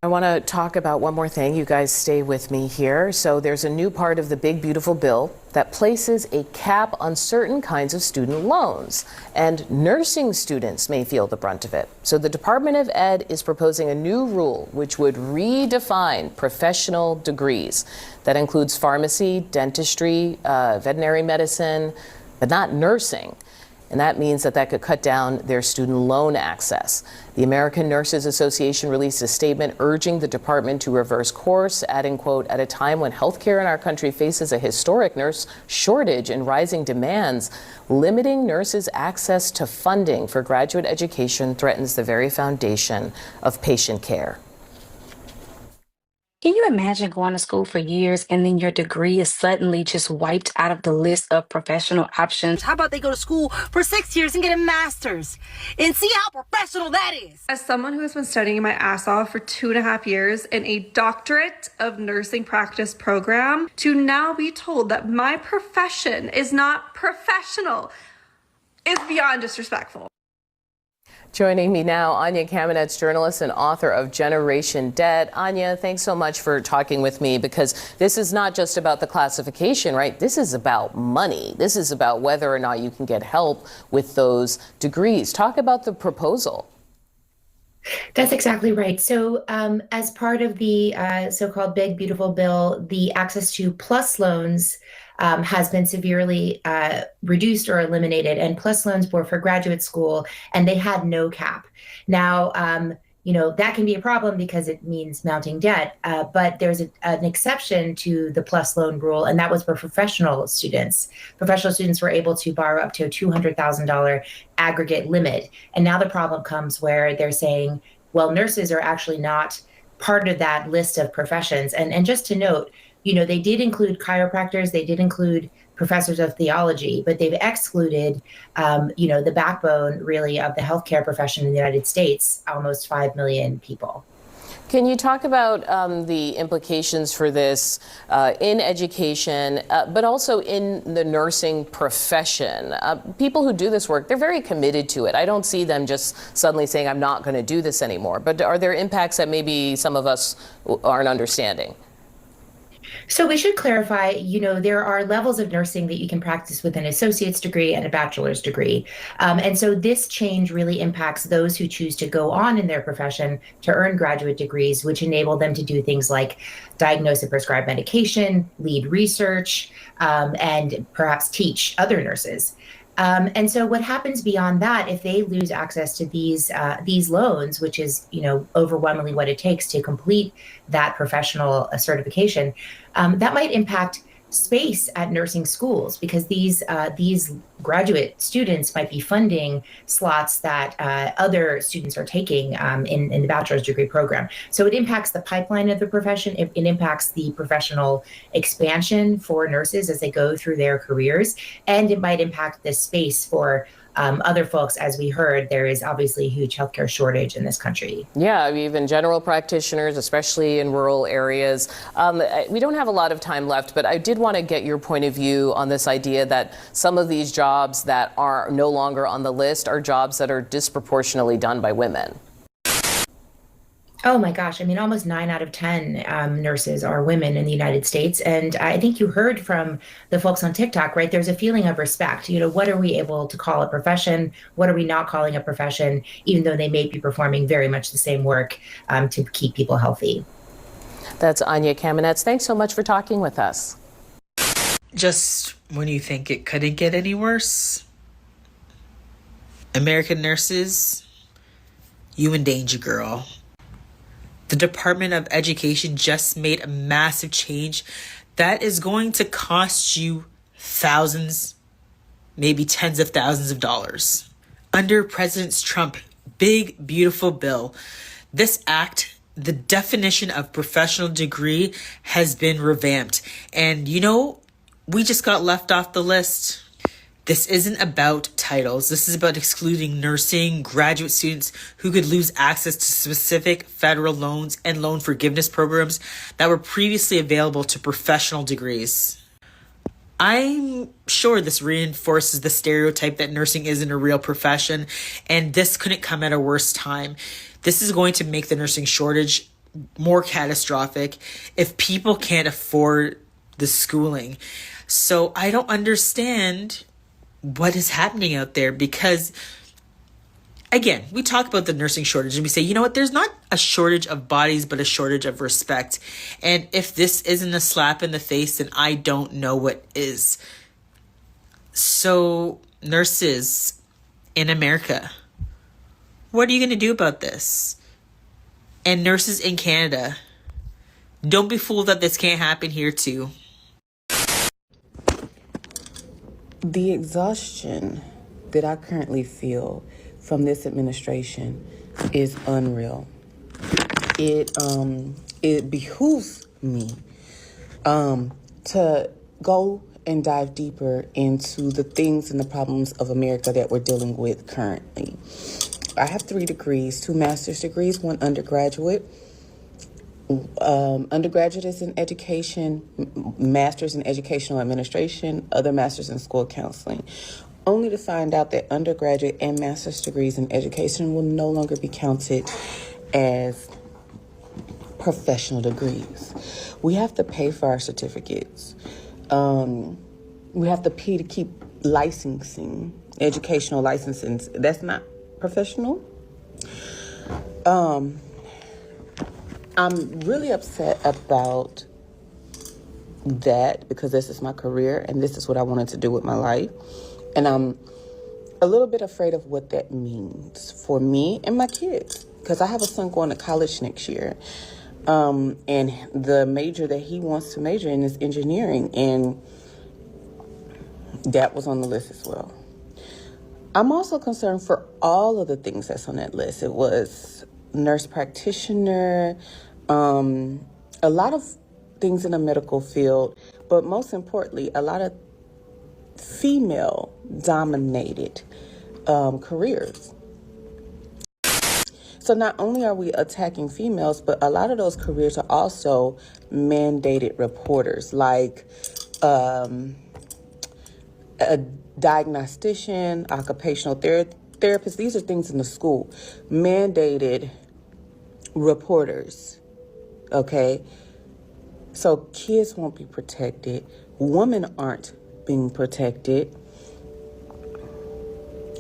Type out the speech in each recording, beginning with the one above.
I want to talk about one more thing. You guys stay with me here. So there's a new part of the big, beautiful bill that places a cap on certain kinds of student loans, and nursing students may feel the brunt of it. So the Department of Ed is proposing a new rule which would redefine professional degrees. That includes pharmacy, dentistry, veterinary medicine, but not nursing. And that means that could cut down their student loan access. The American Nurses Association released a statement urging the department to reverse course, adding, quote, "At a time when healthcare in our country faces a historic nurse shortage and rising demands, limiting nurses' access to funding for graduate education threatens the very foundation of patient care." Can you imagine going to school for years and then your degree is suddenly just wiped out of the list of professional options? How about they go to school for 6 years and get a master's and see how professional that is? As someone who has been studying my ass off for 2.5 years in a doctorate of nursing practice program, to now be told that my profession is not professional is beyond disrespectful. Joining me now, Anya Kamenetz, journalist and author of Generation Debt. Anya, thanks so much for talking with me, because this is not just about the classification, right? This is about money. This is about whether or not you can get help with those degrees. Talk about the proposal. That's exactly right. So as part of the so-called Big Beautiful Bill, the access to PLUS loans has been severely reduced or eliminated. And PLUS loans were for graduate school, and they had no cap. Now, that can be a problem because it means mounting debt. But there's an exception to the PLUS loan rule, and that was for professional students. Professional students were able to borrow up to a $200,000 aggregate limit. And now the problem comes where they're saying, well, nurses are actually not part of that list of professions. And just to note, they did include chiropractors, they did include professors of theology, but they've excluded, the backbone really of the healthcare profession in the United States, almost 5 million people. Can you talk about the implications for this in education, but also in the nursing profession? People who do this work, they're very committed to it. I don't see them just suddenly saying, I'm not going to do this anymore. But are there impacts that maybe some of us aren't understanding? So we should clarify, there are levels of nursing that you can practice with an associate's degree and a bachelor's degree. And so this change really impacts those who choose to go on in their profession to earn graduate degrees, which enable them to do things like diagnose and prescribe medication, lead research, and perhaps teach other nurses. And so what happens beyond that, if they lose access to these loans, which is, overwhelmingly what it takes to complete that professional certification, that might impact space at nursing schools, because these graduate students might be funding slots that other students are taking in the bachelor's degree program. So it impacts the pipeline of the profession. It impacts the professional expansion for nurses as they go through their careers, and it might impact the space for other folks. As we heard, there is obviously a huge healthcare shortage in this country. Yeah, even general practitioners, especially in rural areas. We don't have a lot of time left, but I did want to get your point of view on this idea that some of these jobs that are no longer on the list are jobs that are disproportionately done by women. Oh my gosh. I mean, almost 9 out of 10 nurses are women in the United States. And I think you heard from the folks on TikTok, right? There's a feeling of respect. What are we able to call a profession? What are we not calling a profession, even though they may be performing very much the same work to keep people healthy? That's Anya Kamenetz. Thanks so much for talking with us. Just when you think it couldn't get any worse, American nurses, you in danger, girl. The Department of Education just made a massive change that is going to cost you thousands, maybe tens of thousands of dollars. Under President Trump's Big Beautiful Bill, this act, the definition of professional degree has been revamped. And we just got left off the list. This isn't about titles. This is about excluding nursing graduate students who could lose access to specific federal loans and loan forgiveness programs that were previously available to professional degrees. I'm sure this reinforces the stereotype that nursing isn't a real profession, and this couldn't come at a worse time. This is going to make the nursing shortage more catastrophic if people can't afford the schooling. So I don't understand what is happening out there, because again, we talk about the nursing shortage and we say, you know what, there's not a shortage of bodies, but a shortage of respect. And if this isn't a slap in the face, then I don't know what is. So nurses in America, what are you going to do about this? And nurses in Canada, don't be fooled that this can't happen here too. The exhaustion that I currently feel from this administration is unreal. It behooves me to go and dive deeper into the things and the problems of America that we're dealing with currently. I have 3 degrees, 2 master's degrees, 1 undergraduate. Undergraduate is in education, master's in educational administration, other master's in school counseling. Only to find out that undergraduate and master's degrees in education will no longer be counted as professional degrees. We have to pay for our certificates. We have to pay to keep licensing, educational licensing. That's not professional. I'm really upset about that because this is my career and this is what I wanted to do with my life. And I'm a little bit afraid of what that means for me and my kids, because I have a son going to college next year. And the major that he wants to major in is engineering, and that was on the list as well. I'm also concerned for all of the things that's on that list. It was nurse practitioner, a lot of things in the medical field, but most importantly, a lot of female-dominated careers. So not only are we attacking females, but a lot of those careers are also mandated reporters, like a diagnostician, occupational therapist. These are things in the school. Mandated reporters, okay? So kids won't be protected. Women aren't being protected.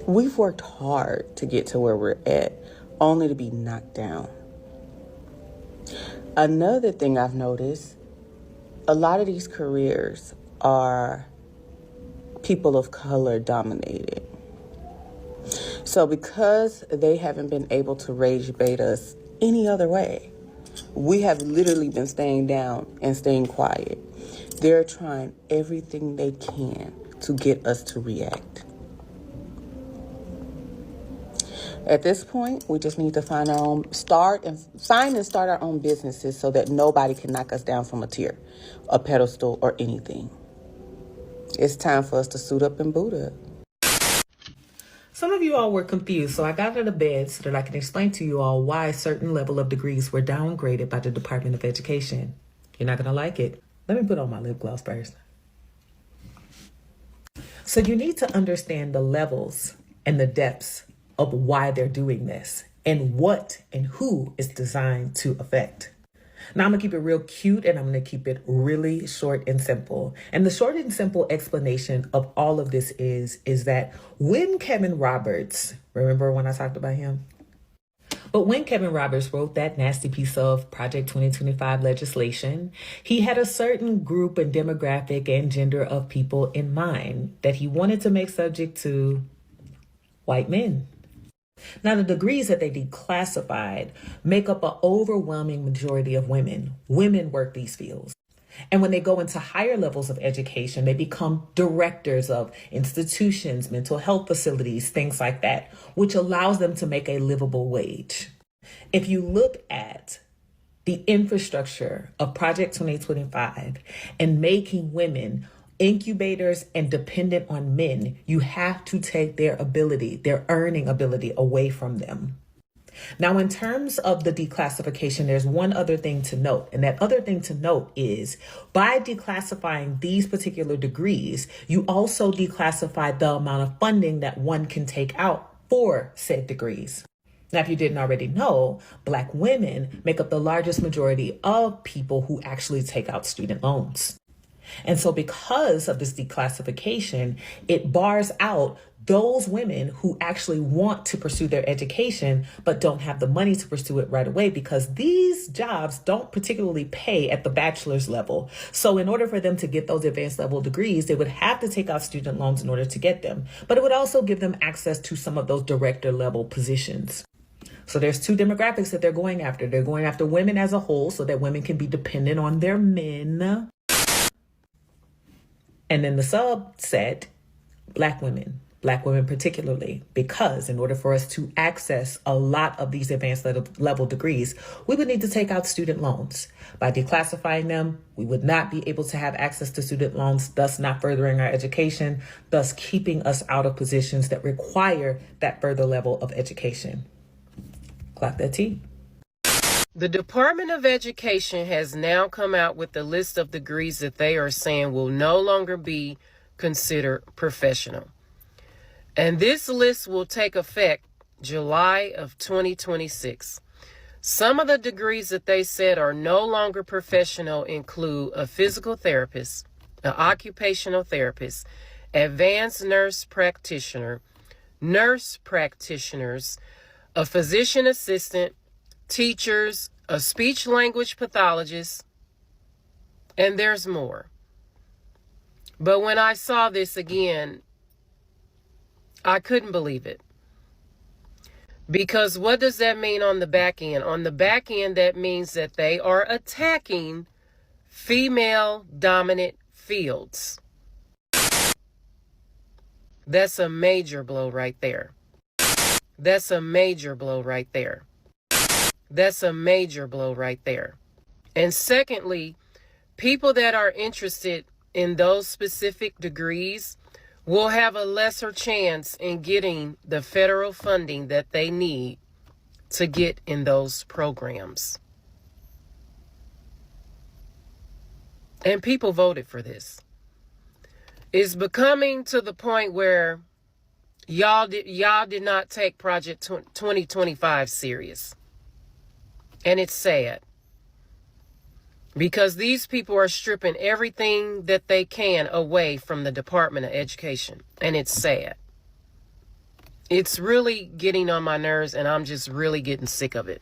We've worked hard to get to where we're at, only to be knocked down. Another thing I've noticed, a lot of these careers are people of color dominated. So because they haven't been able to rage bait us any other way, we have literally been staying down and staying quiet. They're trying everything they can to get us to react. At this point, we just need to find our own, start our own businesses so that nobody can knock us down from a tier, a pedestal, or anything. It's time for us to suit up and boot up. Some of you all were confused, so I got out of bed so that I can explain to you all why a certain level of degrees were downgraded by the Department of Education. You're not going to like it. Let me put on my lip gloss first. So you need to understand the levels and the depths of why they're doing this and what and who is designed to affect. Now, I'm going to keep it real cute and I'm going to keep it really short and simple. And the short and simple explanation of all of this is that when Kevin Roberts, remember when I talked about him? But when Kevin Roberts wrote that nasty piece of Project 2025 legislation, he had a certain group and demographic and gender of people in mind that he wanted to make subject to white men. Now, the degrees that they declassified make up an overwhelming majority of women. Women work these fields. And when they go into higher levels of education, they become directors of institutions, mental health facilities, things like that, which allows them to make a livable wage. If you look at the infrastructure of Project 2025 and making women incubators and dependent on men, you have to take their ability, their earning ability away from them. Now, in terms of the declassification, there's one other thing to note. And that other thing to note is by declassifying these particular degrees, you also declassify the amount of funding that one can take out for said degrees. Now, if you didn't already know, Black women make up the largest majority of people who actually take out student loans. And so because of this declassification, it bars out those women who actually want to pursue their education, but don't have the money to pursue it right away, because these jobs don't particularly pay at the bachelor's level. So in order for them to get those advanced level degrees, they would have to take out student loans in order to get them. But it would also give them access to some of those director level positions. So there's two demographics that they're going after. They're going after women as a whole so that women can be dependent on their men. And then the subset, Black women particularly, because in order for us to access a lot of these advanced level degrees, we would need to take out student loans. By declassifying them, we would not be able to have access to student loans, thus not furthering our education, thus keeping us out of positions that require that further level of education. Clock that T. The Department of Education has now come out with the list of degrees that they are saying will no longer be considered professional. And this list will take effect July of 2026. Some of the degrees that they said are no longer professional include a physical therapist, an occupational therapist, advanced nurse practitioners, a physician assistant, teachers, a speech language pathologist, and there's more. But when I saw this again, I couldn't believe it. Because what does that mean on the back end? On the back end, that means that they are attacking female dominant fields. That's a major blow right there. That's a major blow right there. That's a major blow right there. And secondly, people that are interested in those specific degrees will have a lesser chance in getting the federal funding that they need to get in those programs. And people voted for this. It's becoming to the point where y'all did not take Project 2025 serious. And it's sad. Because these people are stripping everything that they can away from the Department of Education. And it's sad. It's really getting on my nerves, and I'm just really getting sick of it.